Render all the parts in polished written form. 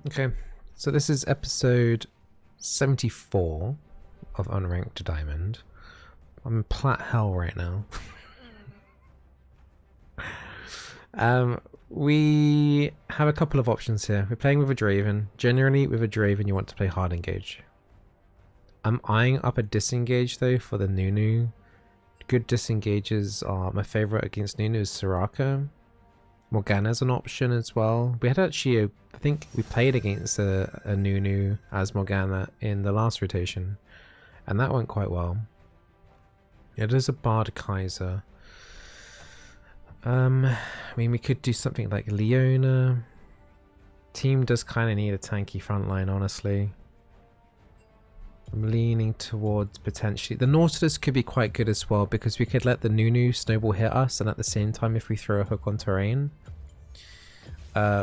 Okay, so this is episode 74 of Unranked Diamond. I'm in plat hell right now. We have a couple of options here. We're playing with a Draven. Generally, with a Draven, you want to play hard engage. I'm eyeing up a disengage though for the Nunu. Good disengages are my favorite against Nunu is Soraka. Morgana's an option as well. We had actually, I think we played against a Nunu as Morgana in the last rotation, and that went quite well. It is a Bard Kaiser. I mean, we could do something like Leona. Team does kind of need a tanky frontline, honestly. I'm leaning towards potentially... The Nautilus could be quite good as well, because we could let the Nunu snowball hit us, and at the same time, if we throw a hook on terrain,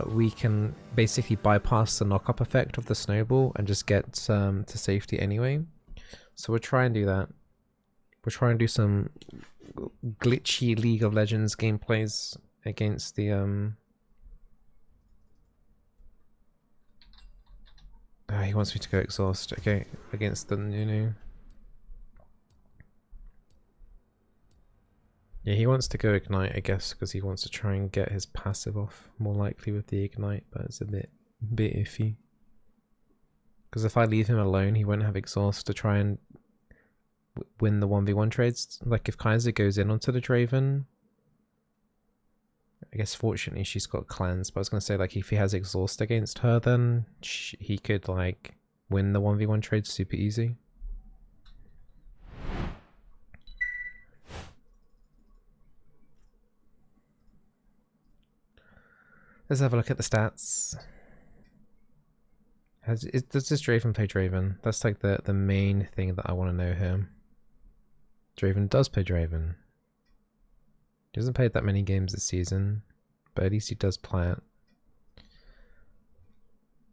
we can basically bypass the knock-up effect of the snowball and just get to safety anyway. So we'll try and do that. We'll try and do some glitchy League of Legends gameplays against the oh, he wants me to go exhaust. Okay, against the Nunu. Yeah, he wants to go ignite, I guess, because he wants to try and get his passive off more likely with the ignite, but it's a bit iffy. Because if I leave him alone, he won't have exhaust to try and win the 1v1 trades. Like if Kaiser goes in onto the Draven, I guess fortunately she's got cleanse, but I was going to say like if he has exhaust against her, then he could like win the 1v1 trade super easy. Let's have a look at the stats. Does this Draven play Draven? That's like the main thing that I want to know here. Draven does play Draven. He hasn't played that many games this season, but at least he does play it.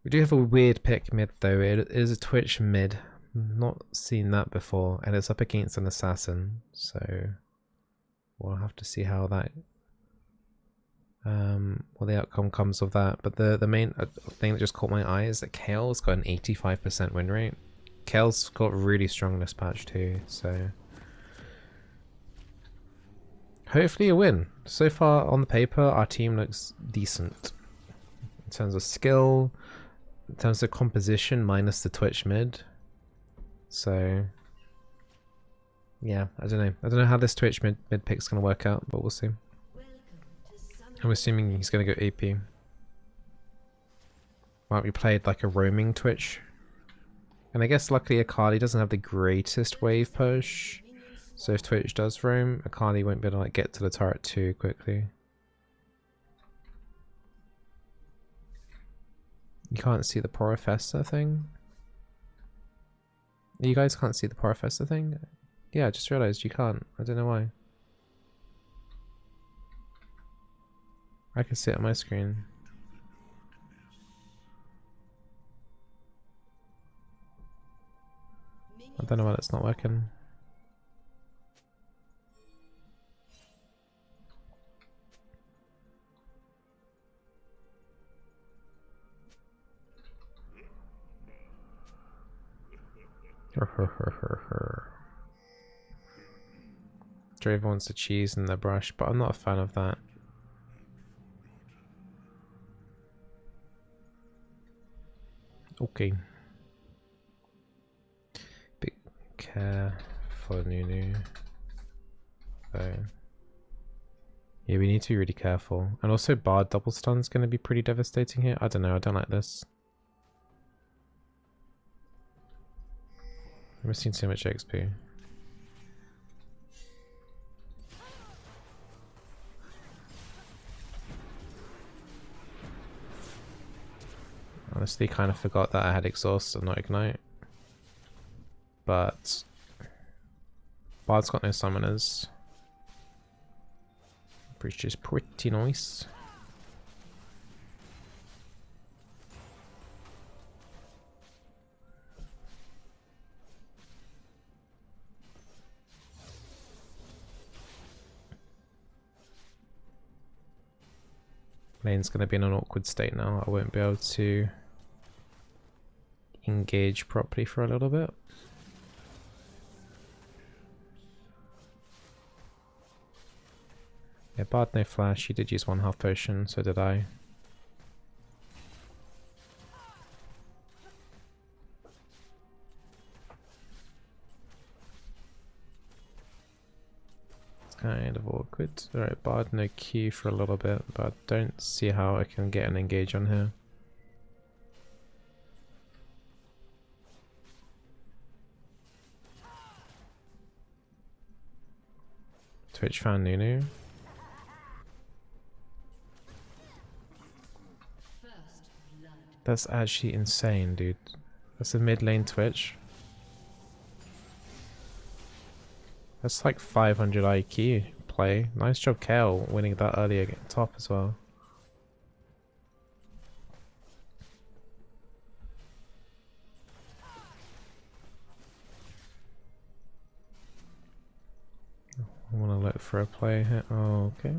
We do have a weird pick mid though. It is a Twitch mid. Not seen that before, and it's up against an assassin, so we'll have to see how that what the outcome comes of that. But the main thing that just caught my eye is that Kale's got an 85% win rate. Kale's got really strong this patch too, so hopefully a win. So far on the paper, our team looks decent in terms of skill, in terms of composition, minus the Twitch mid. So yeah, I don't know. I don't know how this Twitch mid pick's gonna work out, but we'll see. I'm assuming he's gonna go AP. Might be played like a roaming Twitch. And I guess luckily Akali doesn't have the greatest wave push. So if Twitch does roam, Akali won't be able to like get to the turret too quickly. You can't see the Professor thing? You guys can't see the Professor thing? Yeah, I just realized you can't. I don't know why. I can see it on my screen. I don't know why that's not working. Draven wants the cheese and the brush, but I'm not a fan of that. Okay. Big care for Nunu. So yeah, we need to be really careful. And also Bard double stun is going to be pretty devastating here. I don't know, I don't like this. I've seen so much XP. Honestly, kind of forgot that I had exhaust and not ignite. But Bard's got no summoners, which is pretty nice. Lane's going to be in an awkward state now. I won't be able to engage properly for a little bit. Yeah, Bard no flash. He did use 1/2 potion, so did I. Kind of awkward. Alright, Bard no Q for a little bit, but I don't see how I can get an engage on here. Twitch found Nunu. That's actually insane, dude. That's a mid lane Twitch. That's like 500 IQ play. Nice job, Kale, winning that earlier at top as well. I want to look for a play here. Oh, okay.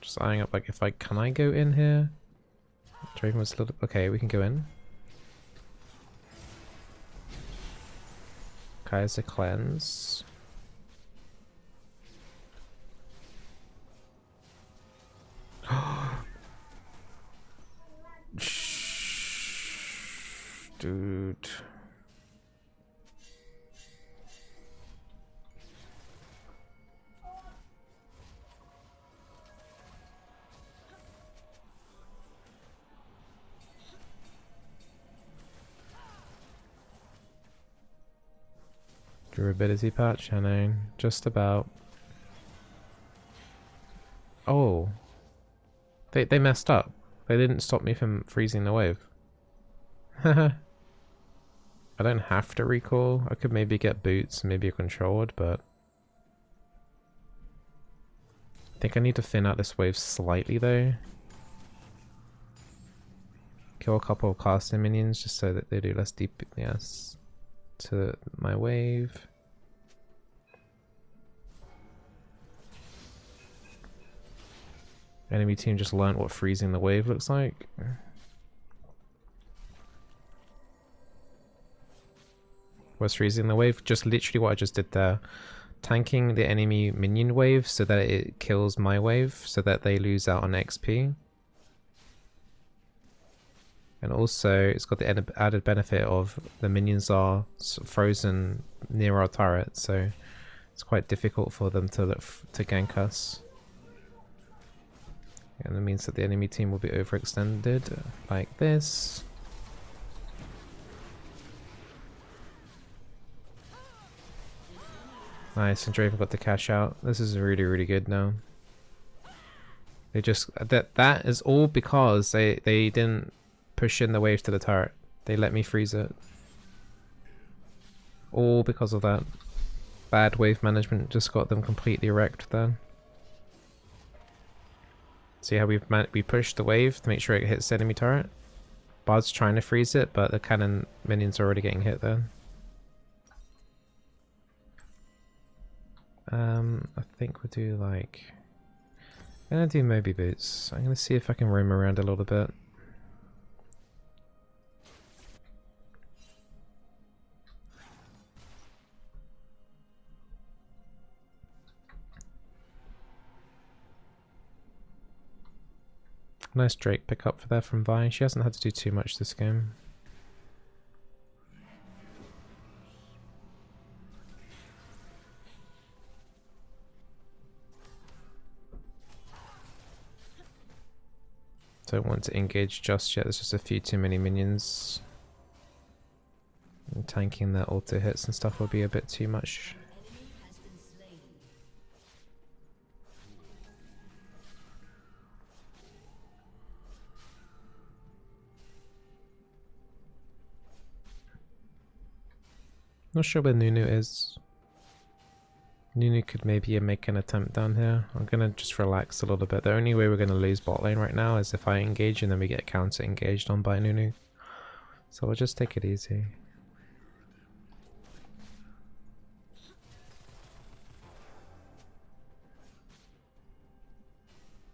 Just eyeing up, like, if I can I go in here? Draven was a little. Okay, we can go in. Kaiser cleanse. Dude. Durability patch, I know. Just about. Oh. They messed up. They didn't stop me from freezing the wave. I don't have to recall. I could maybe get boots, maybe a controlled, but I think I need to thin out this wave slightly though. Kill a couple of casting minions just so that they do less DPS to my wave. Enemy team just learned what freezing the wave looks like. What's freezing the wave? Just literally what I just did there. Tanking the enemy minion wave so that it kills my wave, so that they lose out on XP. And also, it's got the added benefit of the minions are frozen near our turret, so it's quite difficult for them to gank us. And that means that the enemy team will be overextended like this. Nice, and Draven got the cash out. This is really, really good now. They just that is all because they didn't push in the wave to the turret. They let me freeze it. All because of that. Bad wave management just got them completely wrecked there. See how we pushed the wave to make sure it hits the enemy turret? Bard's trying to freeze it, but the cannon minions are already getting hit there. I think we'll do like... I'm gonna do Moby Boots. I'm gonna see if I can roam around a little bit. Nice Drake pickup for there from Vi. She hasn't had to do too much this game. Don't want to engage just yet. There's just a few too many minions. And tanking their auto hits and stuff will be a bit too much. Not sure where Nunu is. Nunu could maybe make an attempt down here. I'm gonna just relax a little bit. The only way we're gonna lose bot lane right now is if I engage and then we get counter engaged on by Nunu. So we'll just take it easy.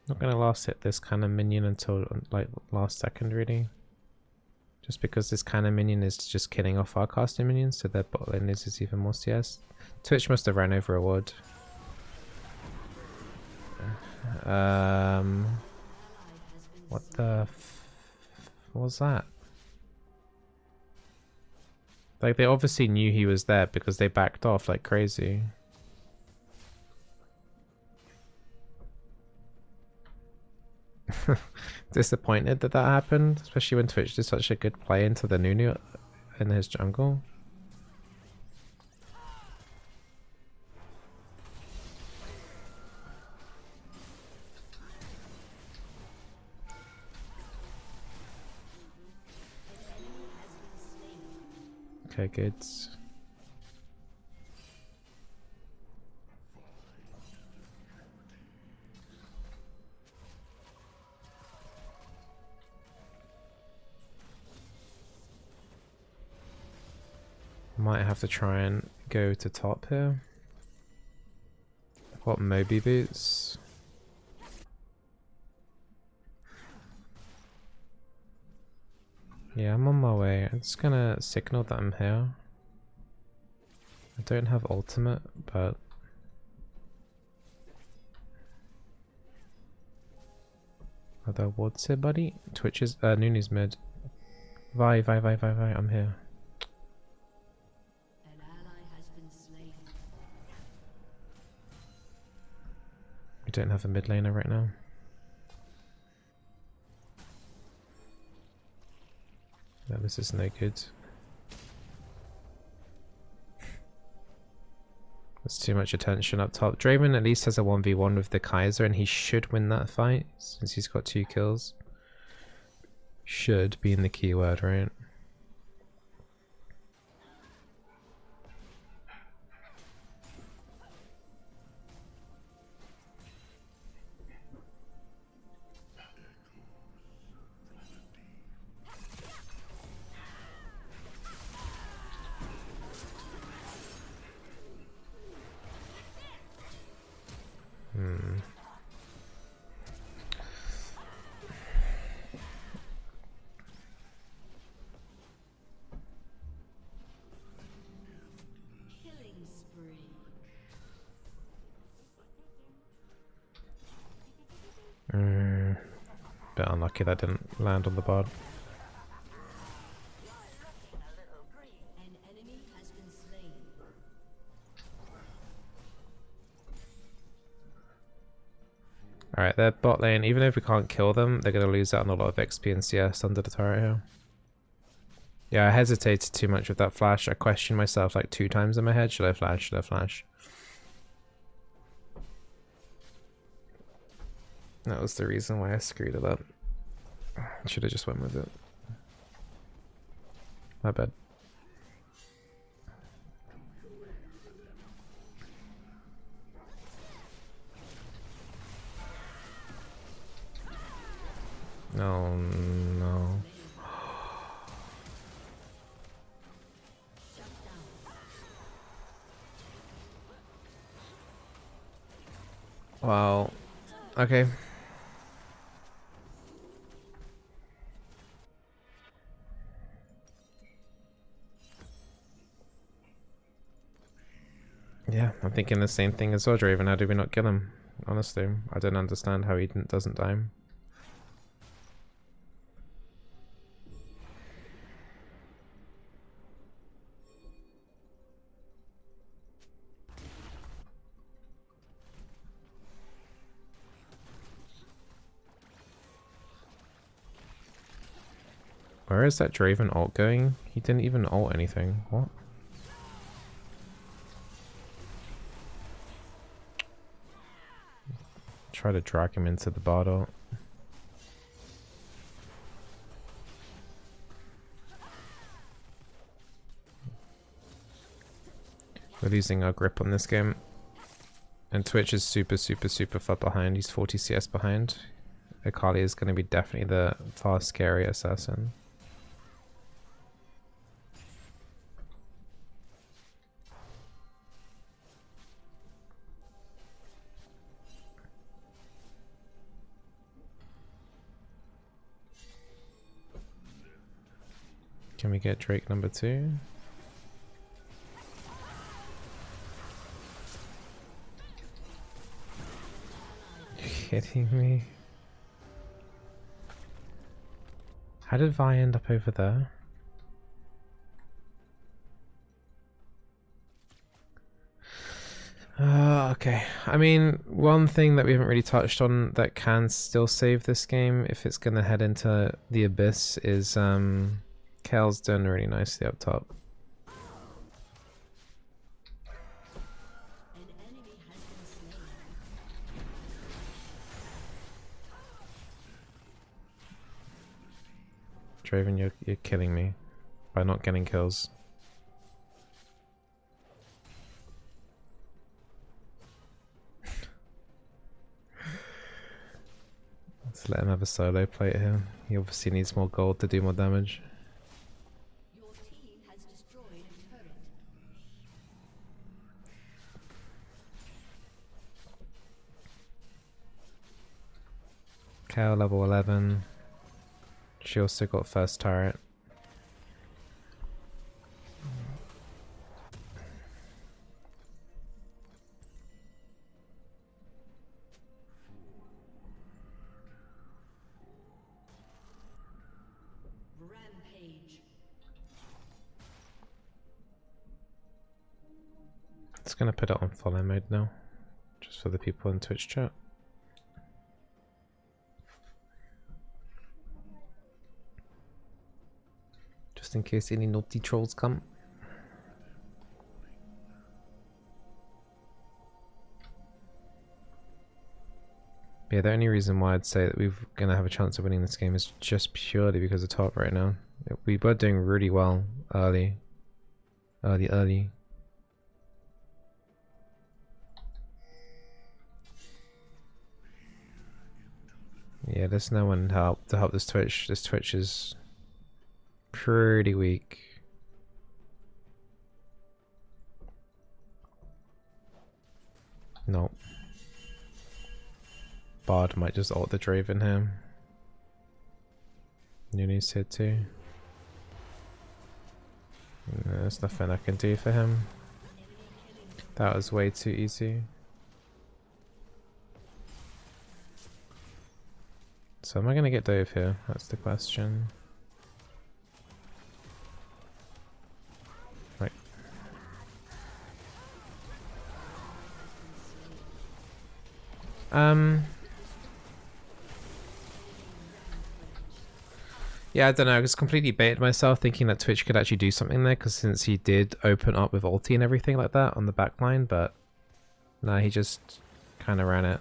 Not gonna last hit this kind of minion until like last second really. Just because this kind of minion is just killing off our casting minions, so their bot lane loses even more CS. Twitch must have ran over a ward. What the what was that? Like, they obviously knew he was there because they backed off like crazy. Disappointed that that happened, especially when Twitch did such a good play into the Nunu in his jungle. Okay, good. Might have to try and go to top here. I've got Moby boots. Yeah, I'm on my way. I'm just gonna signal that I'm here. I don't have ultimate, but are there wards here, buddy? Twitch is Nunu's mid. Vi, I'm here. We don't have a mid laner right now. No, this is no good. There's too much attention up top. Draven at least has a 1v1 with the Kaiser and he should win that fight since he's got 2 kills. Should being the key word, right? Bit unlucky that didn't land on the board. Alright, their bot lane, even if we can't kill them, they're going to lose out on a lot of XP and CS under the turret here. Yeah, I hesitated too much with that flash. I questioned myself like 2 times in my head. Should I flash? Should I flash? That was the reason why I screwed it up. I should have just went with it. My bad. Oh no. Wow. Okay. Yeah, I'm thinking the same thing as well, Draven. How did we not kill him? Honestly, I don't understand how he doesn't die. Where is that Draven ult going? He didn't even ult anything. What? Try to drag him into the bottle. We're losing our grip on this game. And Twitch is super far behind. He's 40 CS behind. Akali is going to be definitely the far scary assassin. Can we get Drake number 2? You kidding me? How did Vi end up over there? Okay. I mean, one thing that we haven't really touched on that can still save this game if it's gonna head into the abyss is Kale's done really nicely up top. Draven, you're killing me by not getting kills. Let's let him have a solo plate here. He obviously needs more gold to do more damage. Your team has destroyed a turret. Kale level 11. She also got first turret. Rampage. It's gonna put it on follow mode now, just for the people in Twitch chat. Just in case any naughty trolls come. Yeah, the only reason why I'd say that we're gonna have a chance of winning this game is just purely because of top right now. We were doing really well early. Early. Yeah, there's no one to help this Twitch. This Twitch is pretty weak. Nope. Bard might just ult the Draven here. Nunu's here too. No, there's nothing I can do for him. That was way too easy. So am I gonna get Dove here? That's the question. Right. Yeah, I don't know, I just completely baited myself thinking that Twitch could actually do something there, because since he did open up with ulti and everything like that on the back line, but no, he just kind of ran it.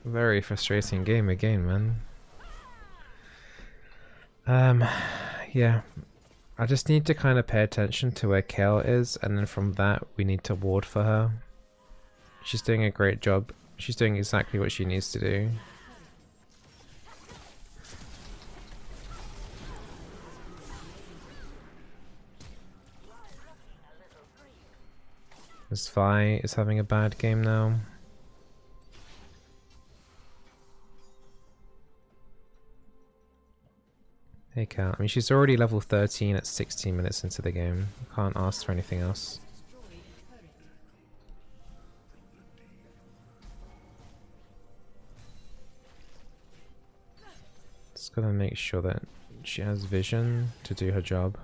Very frustrating game again, man. Yeah. I just need to kind of pay attention to where Kale is, and then from that we need to ward for her. She's doing a great job. She's doing exactly what she needs to do. This Vi is having a bad game now. Hey Kat, I mean she's already level 13 at 16 minutes into the game. Can't ask for anything else. Just gotta make sure that she has vision to do her job.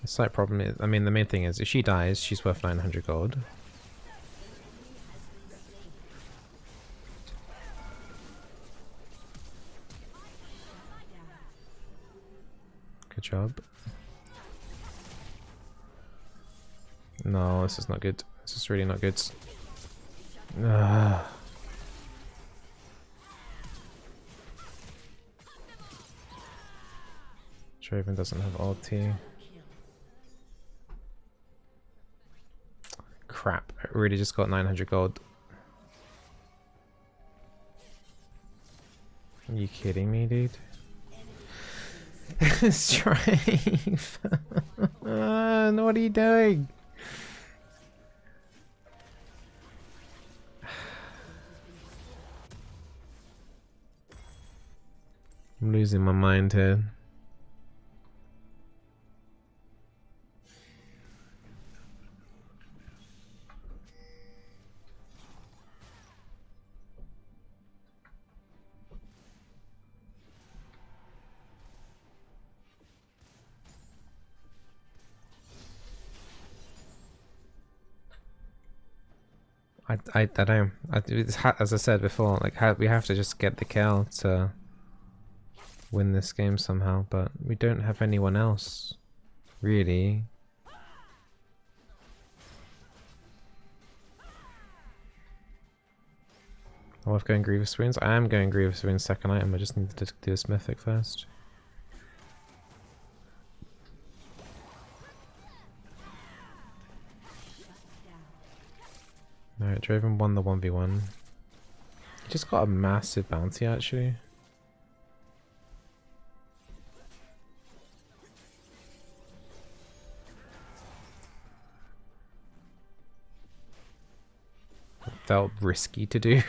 The slight problem is, I mean the main thing is, if she dies, she's worth 900 gold. Good job. No, this is not good. This is really not good. Draven doesn't have ulti. Crap, I really just got 900 gold. Are you kidding me, dude? Strive! What are you doing? I'm losing my mind here. I don't know. As I said before, like we have to just get the kill to win this game somehow, but we don't have anyone else, really. Oh, I've going Grievous Wounds. I am going Grievous Wounds second item. I just need to do this mythic first. Alright, Draven won the 1v1. He just got a massive bounty actually. It felt risky to do.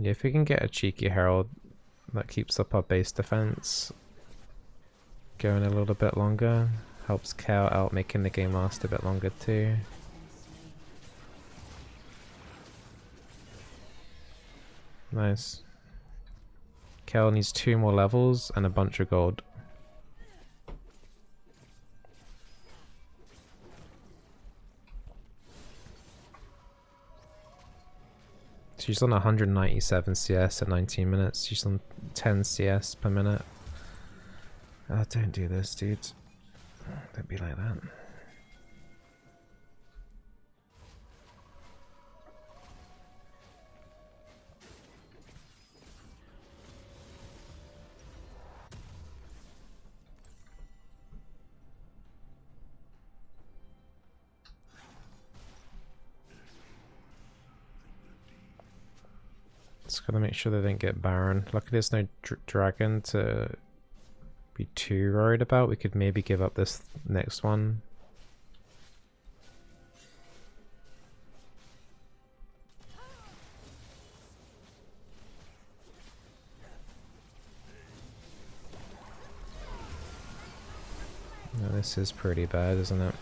Yeah, if we can get a cheeky herald that keeps up our base defense going a little bit longer, helps Kale out, making the game last a bit longer too. Nice. Kale needs 2 more levels and a bunch of gold. She's on 197 CS at 19 minutes. She's on 10 CS per minute. Oh, don't do this, dude. Don't be like that. Just gotta make sure they don't get Baron. Luckily there's no dragon to be too worried about. We could maybe give up this next one. No, this is pretty bad, isn't it?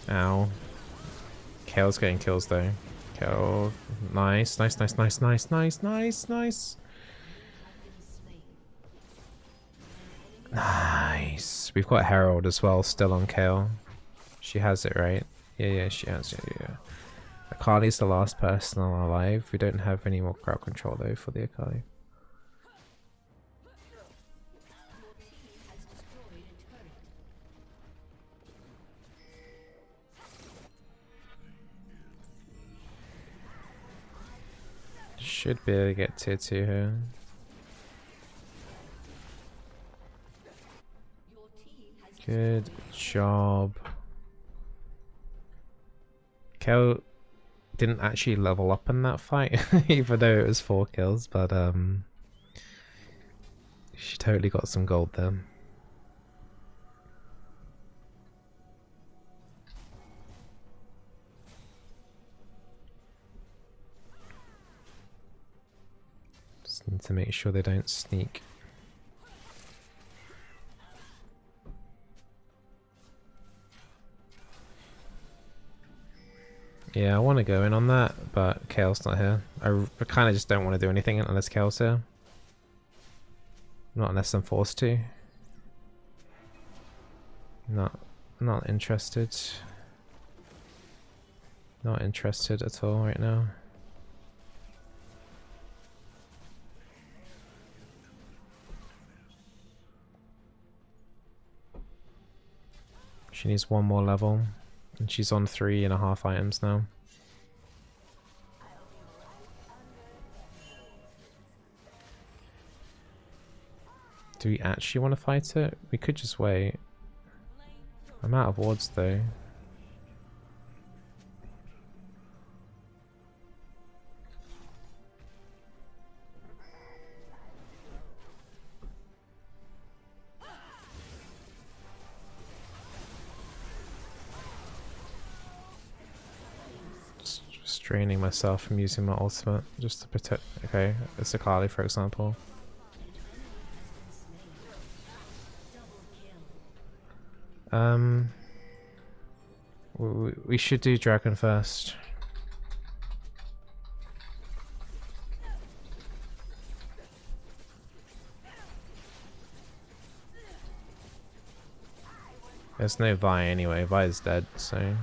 Ow. Kale's getting kills though. Kale, nice, nice, nice, nice, nice, nice, nice, nice. Nice. We've got Herald as well, still on Kale. She has it, right? Yeah, she has it, yeah. Akali's the last person alive. We don't have any more crowd control though for the Akali. Should be able to get tier 2 here. Good job. Kel didn't actually level up in that fight, even though it was 4 kills, but she totally got some gold there. Just need to make sure they don't sneak. Yeah, I want to go in on that, but Kale's not here. I kind of just don't want to do anything unless Kale's here. Not unless I'm forced to. Not interested. Not interested at all right now. She needs 1 more level. And she's on 3.5 items now. Do we actually want to fight it? We could just wait. I'm out of wards though. Straining myself from using my ultimate just to protect. Okay, it's a Kali for example. We should do dragon first. There's no Vi anyway. Vi is dead, so.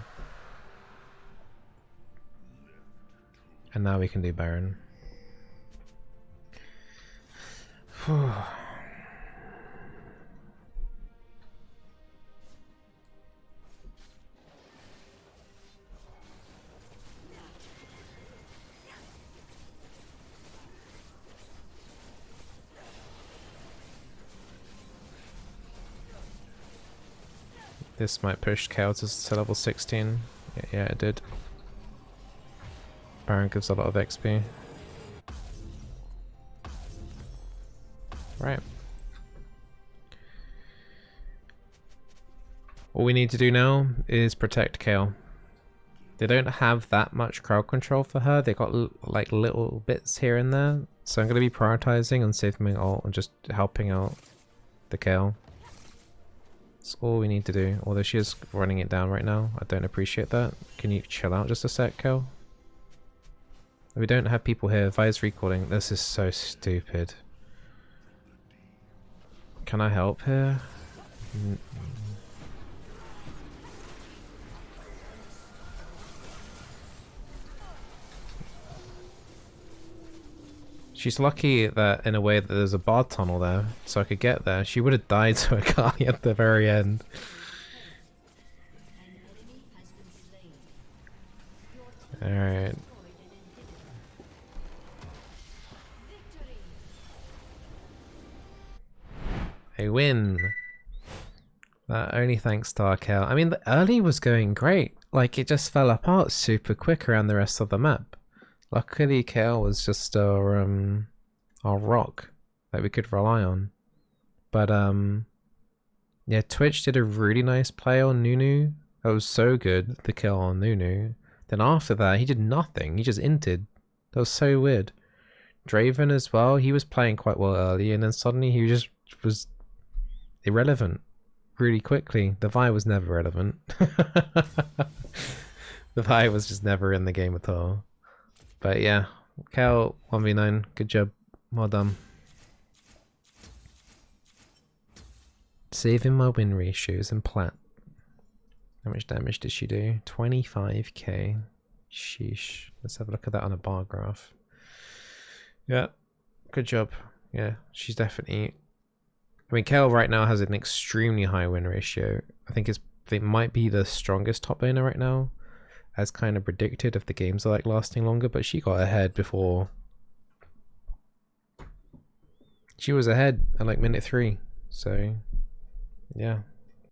And now we can do Baron. This might push Chaos to level 16. Yeah, it did. Baron gives a lot of XP. Right. All we need to do now is protect Kale. They don't have that much crowd control for her. They got like little bits here and there. So I'm going to be prioritizing on saving my ult and just helping out the Kale. That's all we need to do. Although she is running it down right now. I don't appreciate that. Can you chill out just a sec, Kale? We don't have people here. Vi's recalling. This is so stupid. Can I help here? She's lucky that in a way that there's a bard tunnel there, so I could get there. She would have died to a Kali at the very end. Alright. A win. That only thanks to our Kale. I mean, the early was going great. Like, it just fell apart super quick around the rest of the map. Luckily, Kale was just our rock that we could rely on. But, yeah, Twitch did a really nice play on Nunu. That was so good, the kill on Nunu. Then after that, he did nothing. He just inted. That was so weird. Draven as well, he was playing quite well early, and then suddenly he just was irrelevant really quickly. The Vi was never relevant. The Vi was just never in the game at all. But yeah, Cal 1v9, good job, well done. Saving my win ratios in plat. How much damage did she do? 25k. Sheesh. Let's have a look at that on a bar graph. Yeah, good job. Yeah, she's definitely... I mean, Kale right now has an extremely high win ratio. I think it might be the strongest top laner right now, as kind of predicted if the games are like lasting longer, but she got ahead before. She was ahead at like minute 3, so yeah.